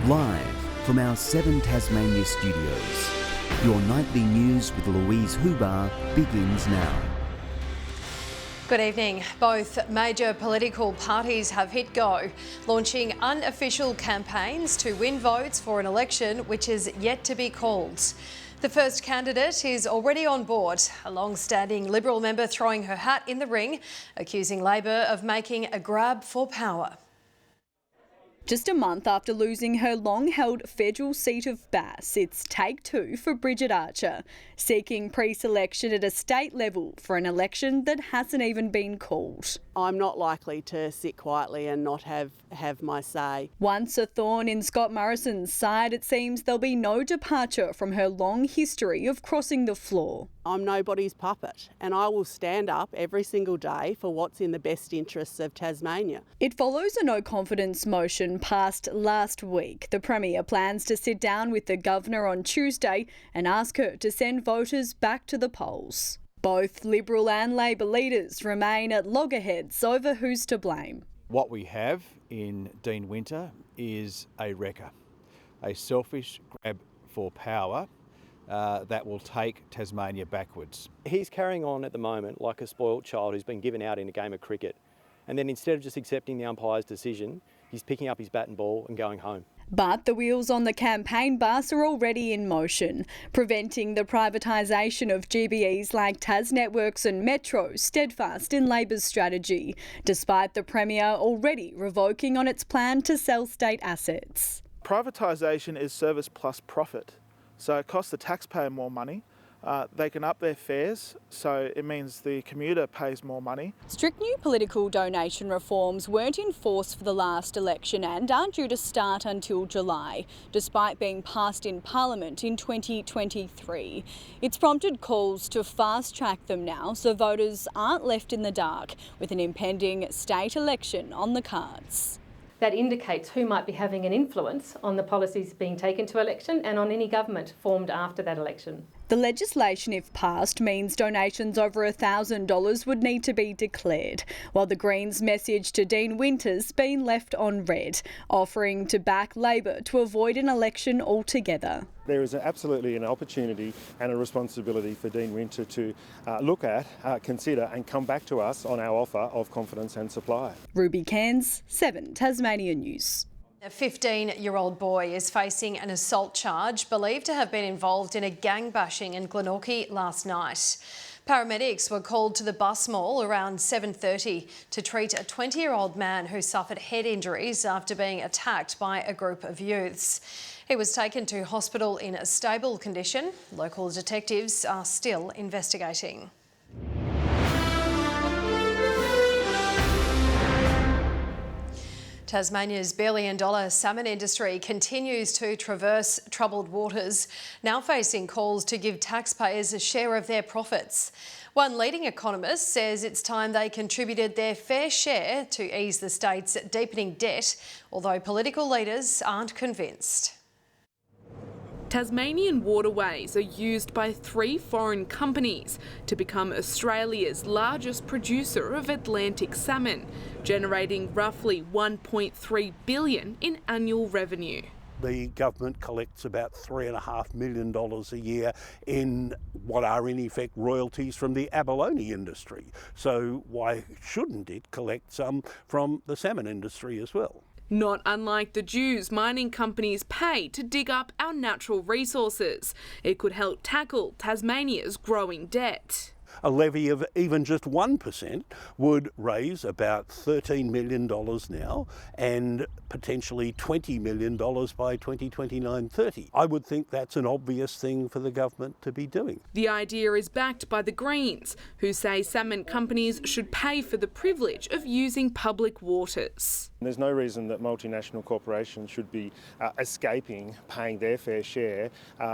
Live from our 7 Tasmania studios, your nightly news with Louise Huber begins now. Good evening. Both major political parties have hit go, launching unofficial campaigns to win votes for an election which is yet to be called. The first candidate is already on board, a long-standing Liberal member throwing her hat in the ring, accusing Labor of making a grab for power. Just a month after losing her long-held federal seat of Bass, it's take two for Bridget Archer, seeking pre-selection at a state level for an election that hasn't even been called. I'm not likely to sit quietly and not have my say. Once a thorn in Scott Morrison's side, it seems there'll be no departure from her long history of crossing the floor. I'm nobody's puppet, and I will stand up every single day for what's in the best interests of Tasmania. It follows a no-confidence motion passed last week. The Premier plans to sit down with the Governor on Tuesday and ask her to send voters back to the polls. Both Liberal and Labor leaders remain at loggerheads over who's to blame. What we have in Dean Winter is a wrecker, a selfish grab for power that will take Tasmania backwards. He's carrying on at the moment like a spoilt child who's been given out in a game of cricket. And then instead of just accepting the umpire's decision, he's picking up his bat and ball and going home. But the wheels on the campaign bus are already in motion, preventing the privatisation of GBEs like Tas Networks and Metro, steadfast in Labor's strategy, despite the Premier already revoking on its plan to sell state assets. Privatisation is service plus profit, so it costs the taxpayer more money. They can up their fares, so it means the commuter pays more money. Strict new political donation reforms weren't in force for the last election and aren't due to start until July, despite being passed in Parliament in 2023. It's prompted calls to fast-track them now so voters aren't left in the dark with an impending state election on the cards. That indicates who might be having an influence on the policies being taken to election and on any government formed after that election. The legislation, if passed, means donations over $1,000 would need to be declared, while the Greens' message to Dean Winter's been left on red, offering to back Labor to avoid an election altogether. There is absolutely an opportunity and a responsibility for Dean Winter to look at, consider and come back to us on our offer of confidence and supply. Ruby Cairns, 7 Tasmania News. A 15-year-old boy is facing an assault charge believed to have been involved in a gang bashing in Glenorchy last night. Paramedics were called to the bus mall around 7:30 to treat a 20-year-old man who suffered head injuries after being attacked by a group of youths. He was taken to hospital in a stable condition. Local detectives are still investigating. Tasmania's billion-dollar salmon industry continues to traverse troubled waters, now facing calls to give taxpayers a share of their profits. One leading economist says it's time they contributed their fair share to ease the state's deepening debt, although political leaders aren't convinced. Tasmanian waterways are used by 3 foreign companies to become Australia's largest producer of Atlantic salmon, generating roughly $1.3 billion in annual revenue. The government collects about $3.5 million a year in what are in effect royalties from the abalone industry. So why shouldn't it collect some from the salmon industry as well? Not unlike the dues mining companies pay to dig up our natural resources. It could help tackle Tasmania's growing debt. A levy of even just 1% would raise about $13 million now and potentially $20 million by 2029-30. I would think that's an obvious thing for the government to be doing. The idea is backed by the Greens, who say salmon companies should pay for the privilege of using public waters. There's no reason that multinational corporations should be escaping paying their fair share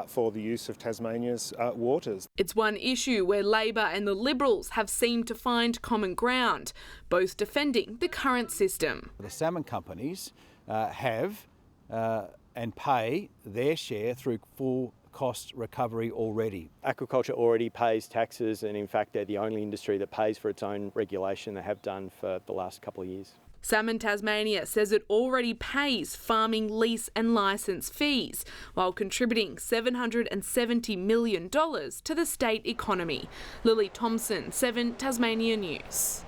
for the use of Tasmania's waters. It's one issue where Labor and the Liberals have seemed to find common ground, both defending the current system. The salmon companies have and pay their share through full cost recovery already. Aquaculture already pays taxes, and in fact they're the only industry that pays for its own regulation. They have done for the last couple of years. Salmon Tasmania says it already pays farming lease and licence fees while contributing $770 million to the state economy. Lily Thompson, 7 Tasmania News.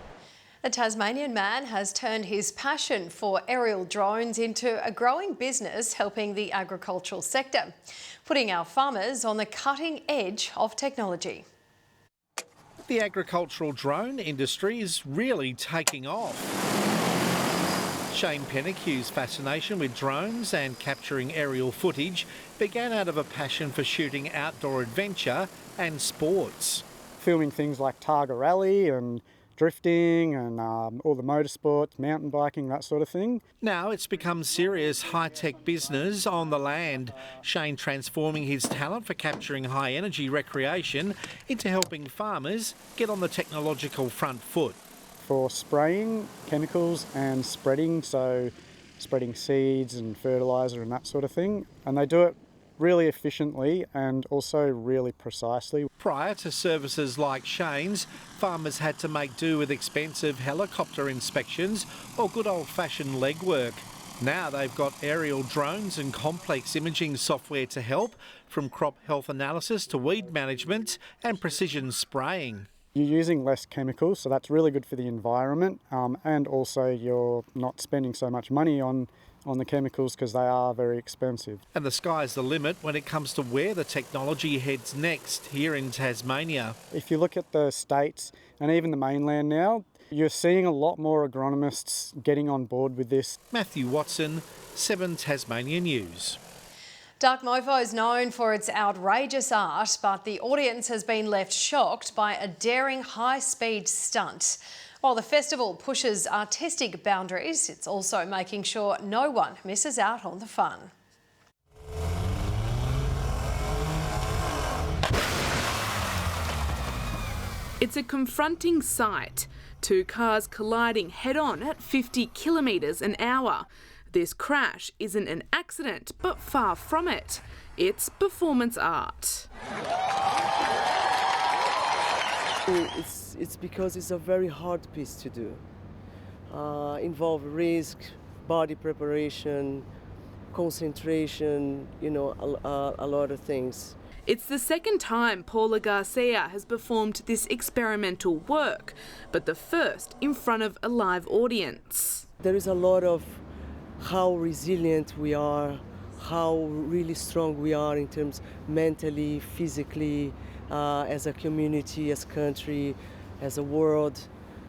A Tasmanian man has turned his passion for aerial drones into a growing business helping the agricultural sector, putting our farmers on the cutting edge of technology. The agricultural drone industry is really taking off. Shane Pennicue's fascination with drones and capturing aerial footage began out of a passion for shooting outdoor adventure and sports. Filming things like Targa Rally and drifting and all the motorsports, mountain biking, that sort of thing. Now it's become serious high-tech business on the land. Shane transforming his talent for capturing high-energy recreation into helping farmers get on the technological front foot. For spraying chemicals and spreading, so spreading seeds and fertiliser and that sort of thing. And they do it really efficiently and also really precisely. Prior to services like Shane's, farmers had to make do with expensive helicopter inspections or good old-fashioned legwork. Now they've got aerial drones and complex imaging software to help, from crop health analysis to weed management and precision spraying. You're using less chemicals, so that's really good for the environment, and also you're not spending so much money on the chemicals because they are very expensive. And the sky's the limit when it comes to where the technology heads next here in Tasmania. If you look at the states and even the mainland now, you're seeing a lot more agronomists getting on board with this. Matthew Watson, 7 Tasmania News. Dark Mofo is known for its outrageous art, but the audience has been left shocked by a daring high-speed stunt. While the festival pushes artistic boundaries, it's also making sure no one misses out on the fun. It's a confronting sight. 2 cars colliding head-on at 50 kilometres an hour. This crash isn't an accident, but far from it. It's performance art. It's because it's a very hard piece to do. Involve risk, body preparation, concentration, you know, a lot of things. It's the second time Paula Garcia has performed this experimental work, but the first in front of a live audience. There is a lot of how resilient we are, how really strong we are in terms mentally, physically, as a community, as a country, as a world.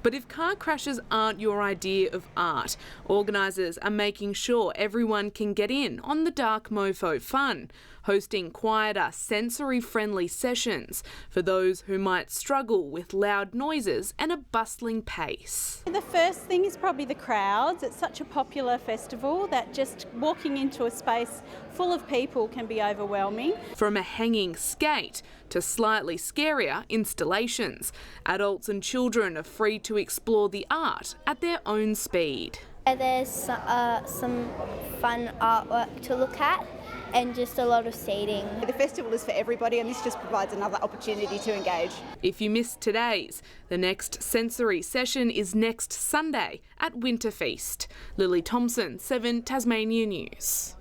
But if car crashes aren't your idea of art, organisers are making sure everyone can get in on the Dark Mofo fun, hosting quieter, sensory-friendly sessions for those who might struggle with loud noises and a bustling pace. The first thing is probably the crowds. It's such a popular festival that just walking into a space full of people can be overwhelming. From a hanging skate to slightly scarier installations, adults and children are free to explore the art at their own speed. There's some fun artwork to look at and just a lot of seating. The festival is for everybody and this just provides another opportunity to engage. If you missed today's, the next sensory session is next Sunday at Winter Feast. Lily Thompson, 7 Tasmania News.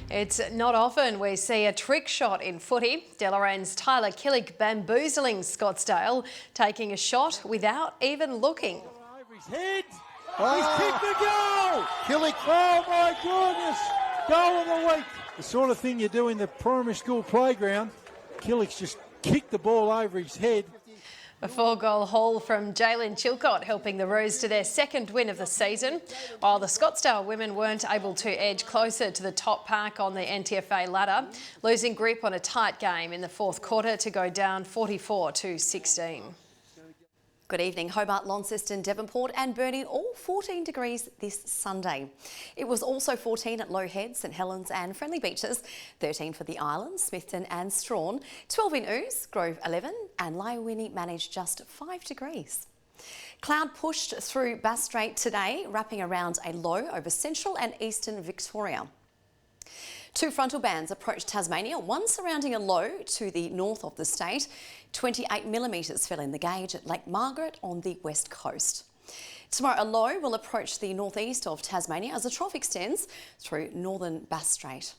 It's not often we see a trick shot in footy. Deloran's Tyler Killick bamboozling Scottsdale, taking a shot without even looking. Head. Oh, he's kicked the goal! Killick. Oh my goodness! Goal of the week. The sort of thing you do in the primary school playground. Killick's just kicked the ball over his head. A 4-goal haul from Jalen Chilcott helping the Roos to their second win of the season, while the Scottsdale women weren't able to edge closer to the top pack on the NTFA ladder, losing grip on a tight game in the fourth quarter to go down 44-16. Good evening. Hobart, Launceston, Devonport and Burnie all 14 degrees this Sunday. It was also 14 at Low Head, St Helens and Friendly Beaches, 13 for the Islands, Smithton and Strawn, 12 in Ouse, Grove 11 and Lyowini managed just 5 degrees. Cloud pushed through Bass Strait today, wrapping around a low over central and eastern Victoria. Two frontal bands approach Tasmania, one surrounding a low to the north of the state. 28 millimetres fell in the gauge at Lake Margaret on the west coast. Tomorrow, a low will approach the northeast of Tasmania as a trough extends through northern Bass Strait.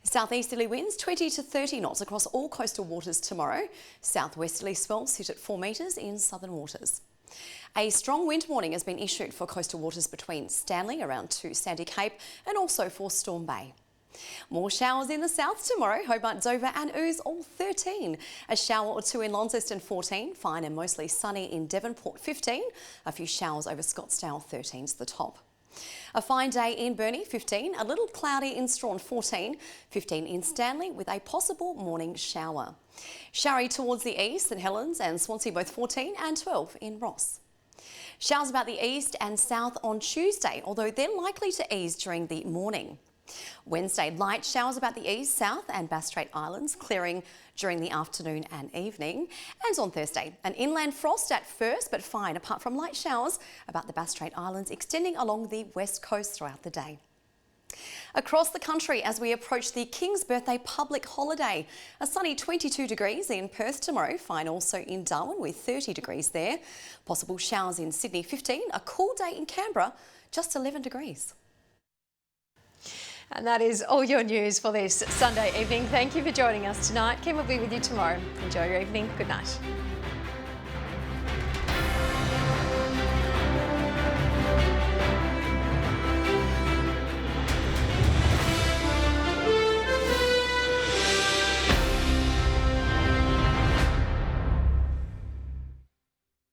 Southeasterly winds 20 to 30 knots across all coastal waters tomorrow. Southwesterly swells sit at 4 metres in southern waters. A strong wind warning has been issued for coastal waters between Stanley around to Sandy Cape and also for Storm Bay. More showers in the south tomorrow. Hobart, Dover and Ouse all 13. A shower or two in Launceston 14. Fine and mostly sunny in Devonport 15. A few showers over Scottsdale 13's the top. A fine day in Burnie 15. A little cloudy in Strawn 14. 15 in Stanley with a possible morning shower. Showery towards the east, St Helens and Swansea both 14 and 12 in Ross. Showers about the east and south on Tuesday, although they're likely to ease during the morning. Wednesday, light showers about the east, south and Bass Strait Islands, clearing during the afternoon and evening. And on Thursday, an inland frost at first, but fine apart from light showers about the Bass Strait Islands, extending along the west coast throughout the day. Across the country as we approach the King's Birthday public holiday. A sunny 22 degrees in Perth tomorrow, fine also in Darwin with 30 degrees there. Possible showers in Sydney 15, a cool day in Canberra, just 11 degrees. And that is all your news for this Sunday evening. Thank you for joining us tonight. Kim will be with you tomorrow. Enjoy your evening. Good night.